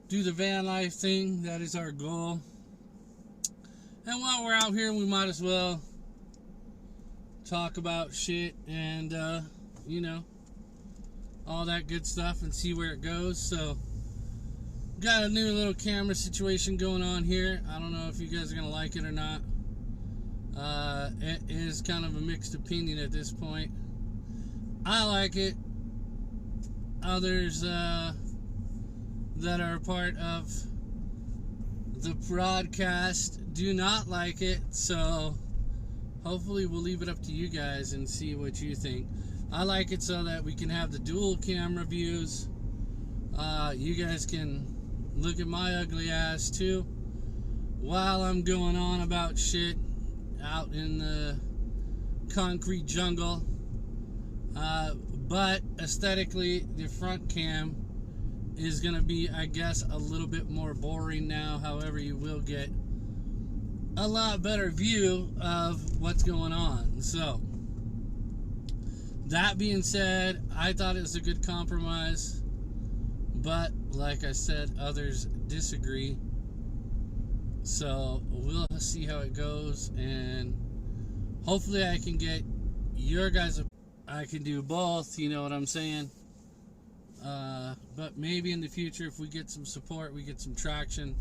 do the van life thing. That is our goal. And while we're out here, we might as well talk about shit and, all that good stuff and see where it goes. So, got a new little camera situation going on here. I don't know if you guys are going to like it or not. It is kind of a mixed opinion at this point. I like it. Others that are a part of the broadcast do not like it. So hopefully we'll leave it up to you guys and see what you think. I like it so that we can have the dual camera views. You guys can look at my ugly ass too while I'm going on about shit out in the concrete jungle. But aesthetically, the front cam is going to be, I guess, a little bit more boring now. However, you will get a lot better view of what's going on. So, that being said, I thought it was a good compromise. But, like I said, others disagree. So, we'll see how it goes. And hopefully I can get your guys' I can do both, you know what I'm saying? But maybe in the future, if we get some support, we get some traction,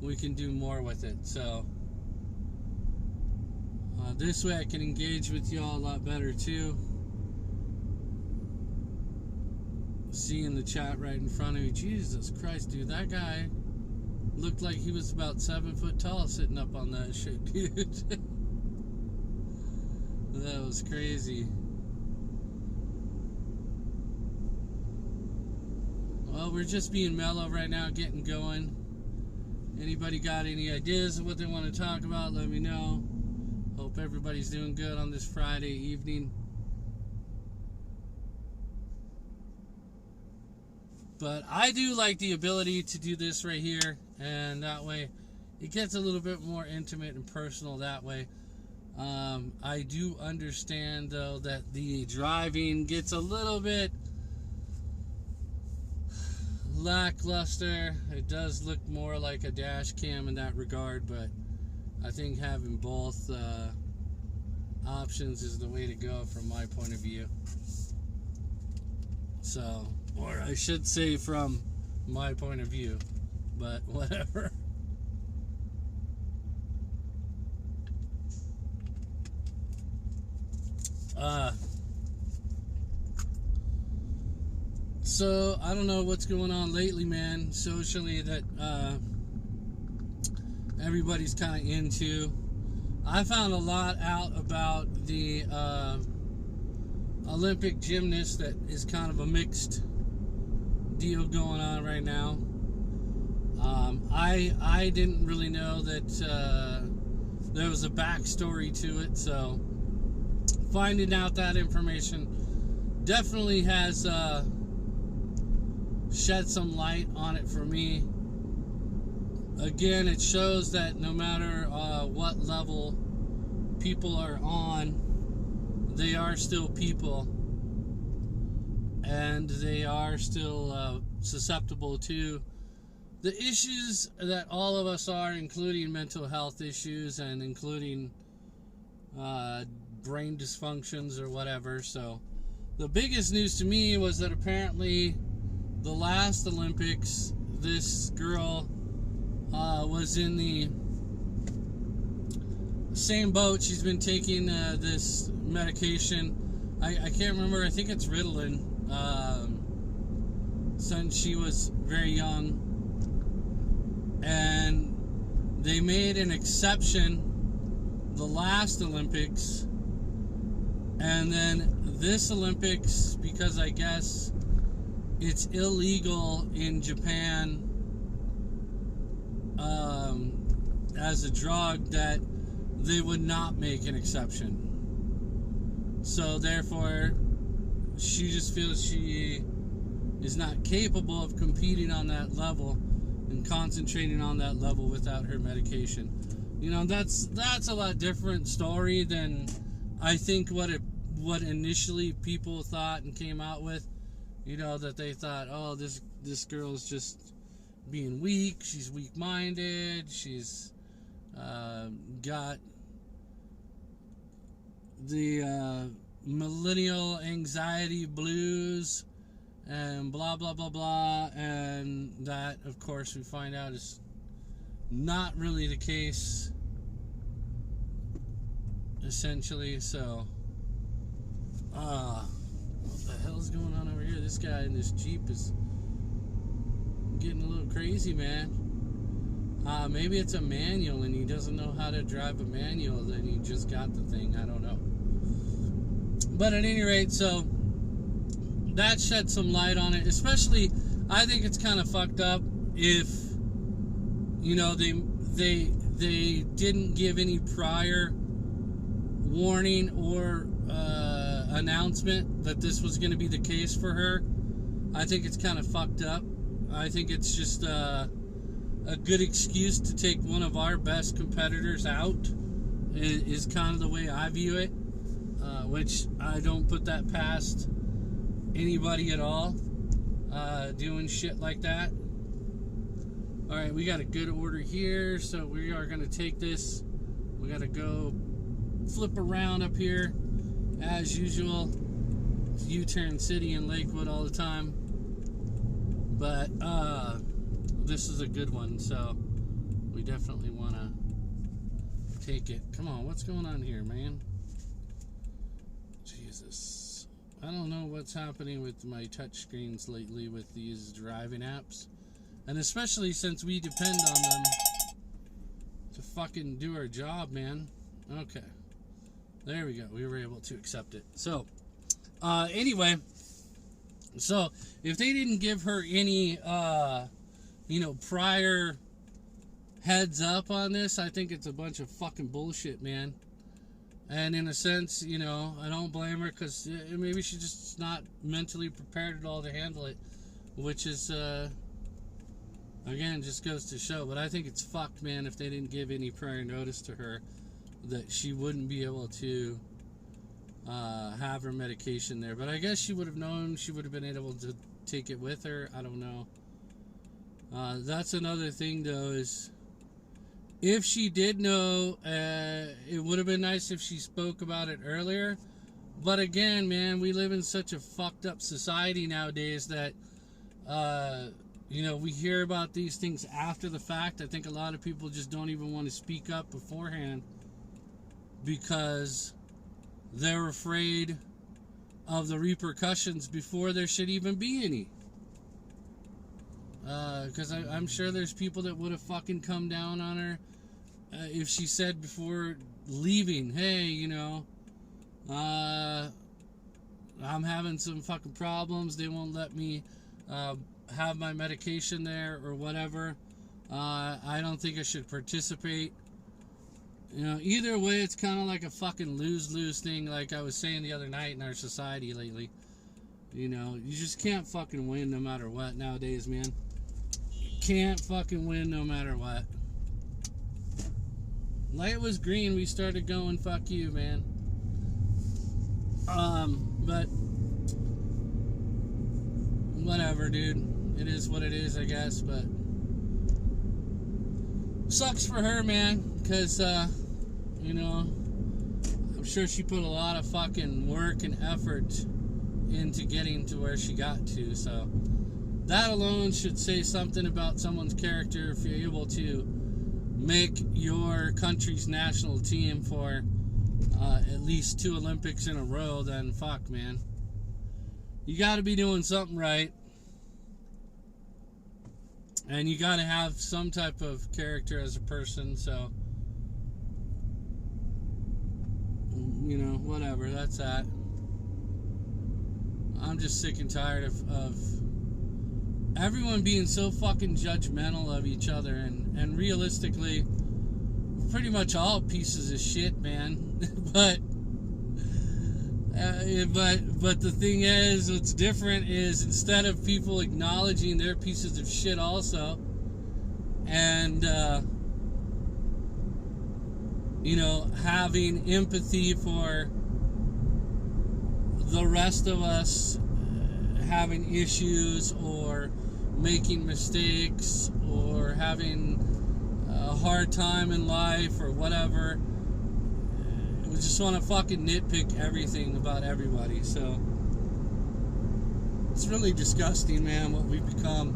we can do more with it. So, this way I can engage with y'all a lot better too. Seeing the chat right in front of you. Jesus Christ, dude, that guy looked like he was about 7 foot tall sitting up on that shit, dude. That was crazy. Well, we're just being mellow right now, getting going. Anybody got any ideas of what they want to talk about, let me know. Hope everybody's doing good on this Friday evening. But I do like the ability to do this right here, and that way it gets a little bit more intimate and personal that way. I do understand, though, that the driving gets a little bit lackluster. It does look more like a dash cam in that regard, but I think having both options is the way to go from my point of view. So, or I should say from my point of view, but whatever. So, I don't know what's going on lately, man, socially, that everybody's kind of into. I found a lot out about the Olympic gymnast that is kind of a mixed deal going on right now. I didn't really know that there was a backstory to it, so finding out that information definitely has shed some light on it for me. Again, it shows that no matter what level people are on, they are still people, and they are still susceptible to the issues that all of us are, including mental health issues and including brain dysfunctions or whatever. So the biggest news to me was that apparently the last Olympics, this girl was in the same boat. She's been taking this medication. I can't remember. I think it's Ritalin. Since she was very young. And they made an exception the last Olympics. And then this Olympics, because I guess it's illegal in Japan as a drug, that they would not make an exception. So therefore, she just feels she is not capable of competing on that level and concentrating on that level without her medication. You know, that's a lot different story than I think what initially people thought and came out with. You know, that they thought, oh, this girl is just being weak. She's weak-minded. She's got the millennial anxiety blues and blah, blah, blah, blah. And that, of course, we find out is not really the case, essentially. So, what the hell is going on over here? This guy in this Jeep is getting a little crazy, man. Maybe it's a manual and he doesn't know how to drive a manual, then he just got the thing. I don't know. But at any rate, so that shed some light on it. Especially, I think it's kind of fucked up if, you know, they didn't give any prior warning or announcement that this was going to be the case for her. I think it's kind of fucked up. I think it's just a good excuse to take one of our best competitors out is kind of the way I view it, which I don't put that past anybody at all, doing shit like that. Alright, we got a good order here, so we are going to take this. We got to go flip around up here as usual. It's U-turn city in Lakewood all the time. But this is a good one, so we definitely want to take it. Come on, what's going on here, man? Jesus. I don't know what's happening with my touchscreens lately with these driving apps. And especially since we depend on them to fucking do our job, man. Okay. There we go. We were able to accept it. So, anyway. So, if they didn't give her any, you know, prior heads up on this, I think it's a bunch of fucking bullshit, man. And in a sense, you know, I don't blame her because maybe she's just not mentally prepared at all to handle it, which is, again, just goes to show. But I think it's fucked, man, if they didn't give any prior notice to her that she wouldn't be able to have her medication there. But I guess she would have known. She would have been able to take it with her. I don't know. That's another thing, though, is if she did know, it would have been nice if she spoke about it earlier. But again, man, we live in such a fucked up society nowadays that, you know, we hear about these things after the fact. I think a lot of people just don't even want to speak up beforehand because they're afraid of the repercussions before there should even be any. Because I'm sure there's people that would have fucking come down on her if she said before leaving, hey, you know, I'm having some fucking problems. They won't let me have my medication there or whatever. I don't think I should participate. You know, either way, it's kind of like a fucking lose-lose thing, like I was saying the other night in our society lately. You know, you just can't fucking win no matter what nowadays, man. You can't fucking win no matter what. Light was green, we started going, fuck you, man. But whatever, dude. It is what it is, I guess, but sucks for her, man, because, you know, I'm sure she put a lot of fucking work and effort into getting to where she got to, so that alone should say something about someone's character if you're able to make your country's national team for at least 2 Olympics in a row. Then fuck, man, you got to be doing something right, and you got to have some type of character as a person. So, you know, whatever, that's that. I'm just sick and tired of everyone being so fucking judgmental of each other, and realistically, pretty much all pieces of shit, man. but the thing is, what's different is instead of people acknowledging their pieces of shit also, and you know, having empathy for the rest of us having issues or making mistakes or having a hard time in life or whatever. We just want to fucking nitpick everything about everybody. So it's really disgusting, man, what we've become.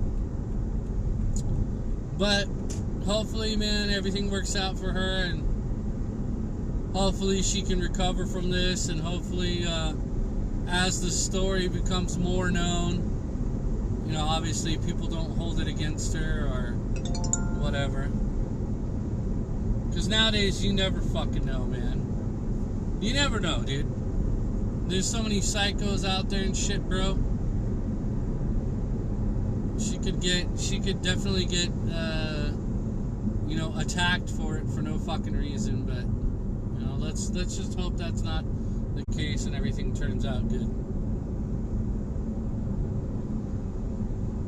But hopefully, man, everything works out for her, and hopefully she can recover from this, and hopefully as the story becomes more known, you know, obviously people don't hold it against her or whatever. Because nowadays you never fucking know, man. You never know, dude. There's so many psychos out there and shit, bro. She could definitely get, you know, attacked for it for no fucking reason. But, you know, let's just hope that's not the case and everything turns out good.